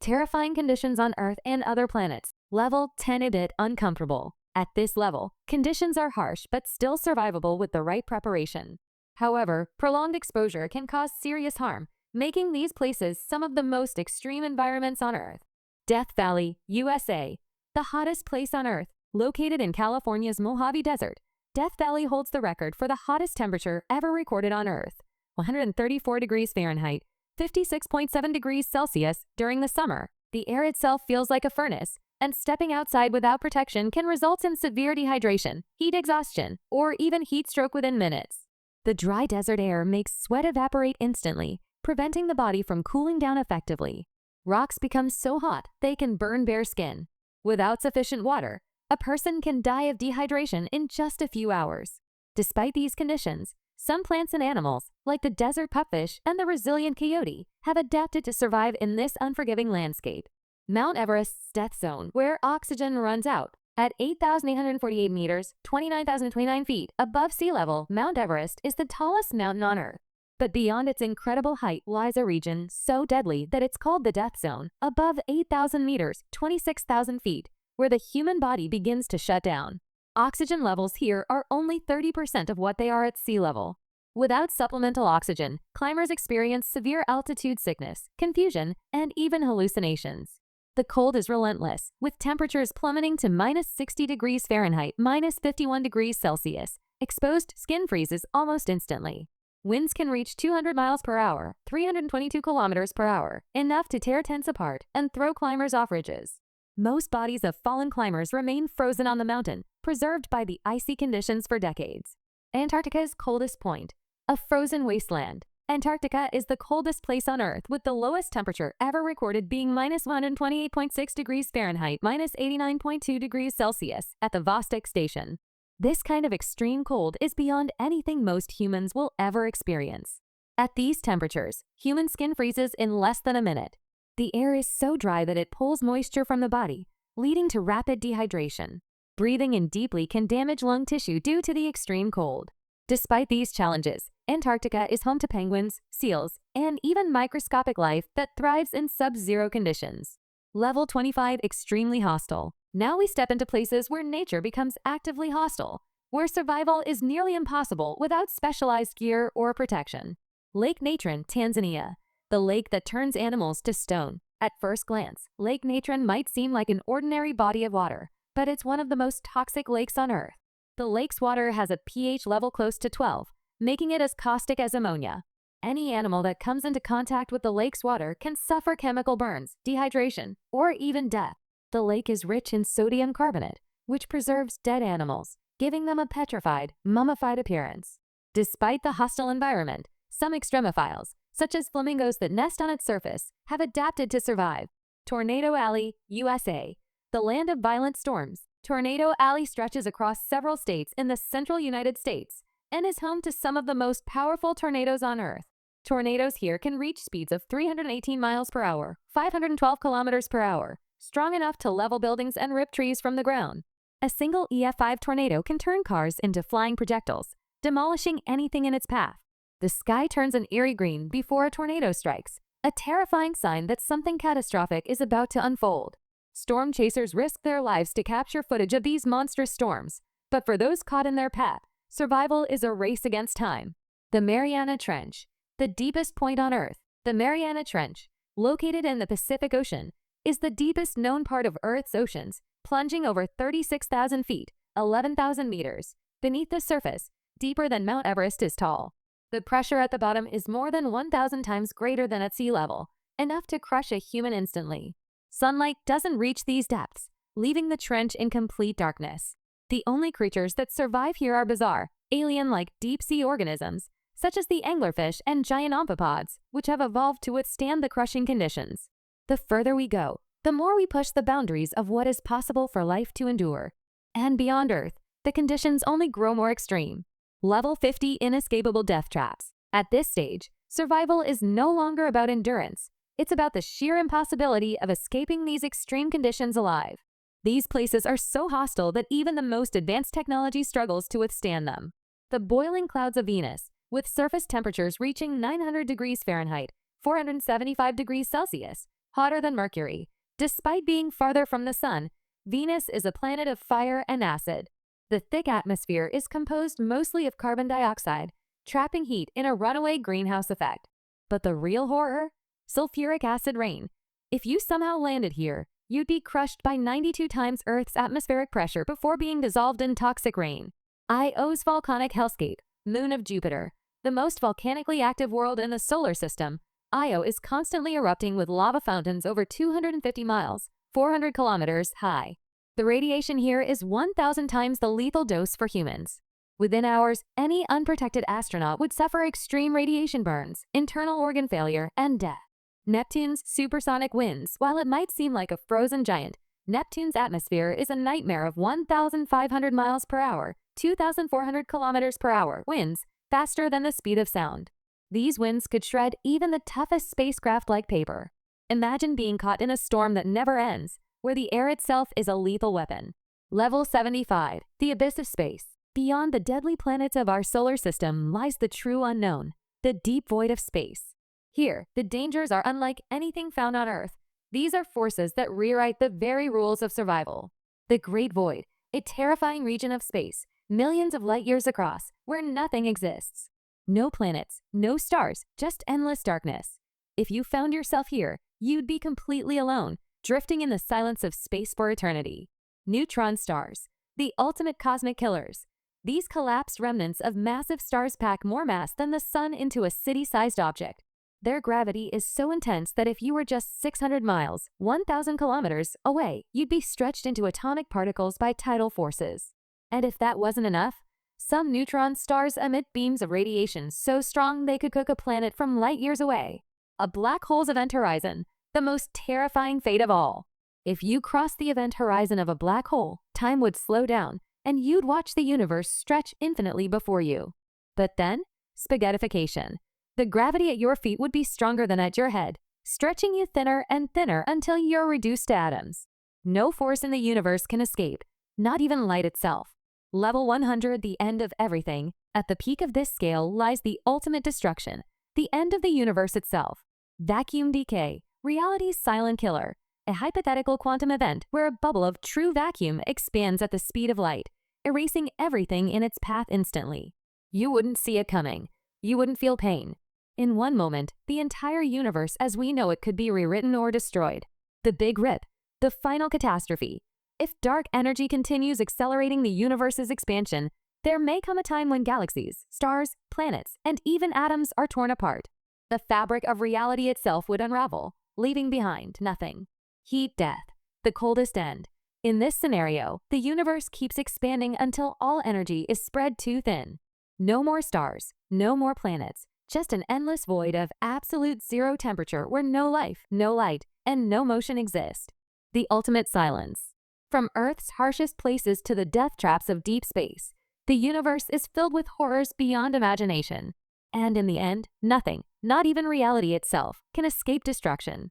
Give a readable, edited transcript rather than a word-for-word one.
Terrifying conditions on Earth and other planets. Level 10 a bit uncomfortable. At this level, conditions are harsh but still survivable with the right preparation. However, prolonged exposure can cause serious harm, making these places some of the most extreme environments on Earth. Death Valley, USA. The hottest place on Earth, located in California's Mojave Desert, Death Valley holds the record for the hottest temperature ever recorded on Earth, 134 degrees Fahrenheit, 56.7 degrees Celsius during the summer. The air itself feels like a furnace, and stepping outside without protection can result in severe dehydration, heat exhaustion, or even heat stroke within minutes. The dry desert air makes sweat evaporate instantly, preventing the body from cooling down effectively. Rocks become so hot they can burn bare skin. Without sufficient water, a person can die of dehydration in just a few hours. Despite these conditions, some plants and animals, like the desert pupfish and the resilient coyote, have adapted to survive in this unforgiving landscape. Mount Everest's death zone, where oxygen runs out. At 8,848 meters, 29,029 feet above sea level, Mount Everest is the tallest mountain on Earth. But beyond its incredible height lies a region so deadly that it's called the death zone, above 8,000 meters, 26,000 feet, where the human body begins to shut down. Oxygen levels here are only 30% of what they are at sea level. Without supplemental oxygen, climbers experience severe altitude sickness, confusion, and even hallucinations. The cold is relentless, with temperatures plummeting to minus 60 degrees Fahrenheit, minus 51 degrees Celsius. Exposed skin freezes almost instantly. Winds can reach 200 miles per hour, 322 kilometers per hour, enough to tear tents apart and throw climbers off ridges. Most bodies of fallen climbers remain frozen on the mountain, preserved by the icy conditions for decades. Antarctica's coldest point, a frozen wasteland. Antarctica is the coldest place on Earth, with the lowest temperature ever recorded being minus 128.6 degrees Fahrenheit, minus 89.2 degrees Celsius at the Vostok Station. This kind of extreme cold is beyond anything most humans will ever experience. At these temperatures, human skin freezes in less than a minute. The air is so dry that it pulls moisture from the body, leading to rapid dehydration. Breathing in deeply can damage lung tissue due to the extreme cold. Despite these challenges, Antarctica is home to penguins, seals, and even microscopic life that thrives in sub-zero conditions. Level 25, extremely hostile. Now we step into places where nature becomes actively hostile, where survival is nearly impossible without specialized gear or protection. Lake Natron, Tanzania. The lake that turns animals to stone. At first glance, Lake Natron might seem like an ordinary body of water, but it's one of the most toxic lakes on Earth. The lake's water has a pH level close to 12, making it as caustic as ammonia. Any animal that comes into contact with the lake's water can suffer chemical burns, dehydration, or even death. The lake is rich in sodium carbonate, which preserves dead animals, giving them a petrified, mummified appearance. Despite the hostile environment, some extremophiles, such as flamingos that nest on its surface, have adapted to survive. Tornado Alley, USA. The land of violent storms, Tornado Alley stretches across several states in the central United States and is home to some of the most powerful tornadoes on Earth. Tornadoes here can reach speeds of 318 miles per hour, 512 kilometers per hour, strong enough to level buildings and rip trees from the ground. A single EF5 tornado can turn cars into flying projectiles, demolishing anything in its path. The sky turns an eerie green before a tornado strikes, a terrifying sign that something catastrophic is about to unfold. Storm chasers risk their lives to capture footage of these monstrous storms, but for those caught in their path, survival is a race against time. The Mariana Trench. The deepest point on Earth, the Mariana Trench, located in the Pacific Ocean, is the deepest known part of Earth's oceans, plunging over 36,000 feet, 11,000 meters, beneath the surface, deeper than Mount Everest is tall. The pressure at the bottom is more than 1,000 times greater than at sea level, enough to crush a human instantly. Sunlight doesn't reach these depths, leaving the trench in complete darkness. The only creatures that survive here are bizarre, alien-like deep-sea organisms, such as the anglerfish and giant amphipods, which have evolved to withstand the crushing conditions. The further we go, the more we push the boundaries of what is possible for life to endure. And beyond Earth, the conditions only grow more extreme. Level 50, inescapable death traps. At this stage, survival is no longer about endurance. It's about the sheer impossibility of escaping these extreme conditions alive. These places are so hostile that even the most advanced technology struggles to withstand them. The boiling clouds of Venus, with surface temperatures reaching 900 degrees Fahrenheit, 475 degrees Celsius, hotter than Mercury. Despite being farther from the sun, Venus is a planet of fire and acid. The thick atmosphere is composed mostly of carbon dioxide, trapping heat in a runaway greenhouse effect. But the real horror? Sulfuric acid rain. If you somehow landed here, you'd be crushed by 92 times Earth's atmospheric pressure before being dissolved in toxic rain. Io's volcanic hellscape, moon of Jupiter. The most volcanically active world in the solar system, Io is constantly erupting with lava fountains over 250 miles, 400 kilometers high. The radiation here is 1,000 times the lethal dose for humans. Within hours, any unprotected astronaut would suffer extreme radiation burns, internal organ failure, and death. Neptune's supersonic winds. While it might seem like a frozen giant, Neptune's atmosphere is a nightmare of 1,500 miles per hour, 2,400 kilometers per hour winds, faster than the speed of sound. These winds could shred even the toughest spacecraft like paper. Imagine being caught in a storm that never ends, where the air itself is a lethal weapon. Level 75, the abyss of space. Beyond the deadly planets of our solar system lies the true unknown, the deep void of space. Here, the dangers are unlike anything found on Earth. These are forces that rewrite the very rules of survival. The Great Void, a terrifying region of space, millions of light years across, where nothing exists. No planets, no stars, just endless darkness. If you found yourself here, you'd be completely alone, drifting in the silence of space for eternity. Neutron stars, the ultimate cosmic killers. These collapsed remnants of massive stars pack more mass than the sun into a city-sized object. Their gravity is so intense that if you were just 600 miles, 1,000 kilometers away, you'd be stretched into atomic particles by tidal forces. And if that wasn't enough, some neutron stars emit beams of radiation so strong they could cook a planet from light years away. A black hole's event horizon, the most terrifying fate of all. If you crossed the event horizon of a black hole, time would slow down, and you'd watch the universe stretch infinitely before you. But then, spaghettification. The gravity at your feet would be stronger than at your head, stretching you thinner and thinner until you're reduced to atoms. No force in the universe can escape, not even light itself. Level 100, the end of everything. At the peak of this scale lies the ultimate destruction, the end of the universe itself. Vacuum decay, reality's silent killer. A hypothetical quantum event where a bubble of true vacuum expands at the speed of light, erasing everything in its path instantly. You wouldn't see it coming. You wouldn't feel pain. In one moment, the entire universe as we know it could be rewritten or destroyed. The Big Rip, the final catastrophe. If dark energy continues accelerating the universe's expansion, there may come a time when galaxies, stars, planets, and even atoms are torn apart. The fabric of reality itself would unravel, leaving behind nothing. Heat death, the coldest end. In this scenario, the universe keeps expanding until all energy is spread too thin. No more stars, no more planets, just an endless void of absolute zero temperature where no life, no light, and no motion exist. The ultimate silence. From Earth's harshest places to the death traps of deep space, the universe is filled with horrors beyond imagination. And in the end, nothing, not even reality itself, can escape destruction.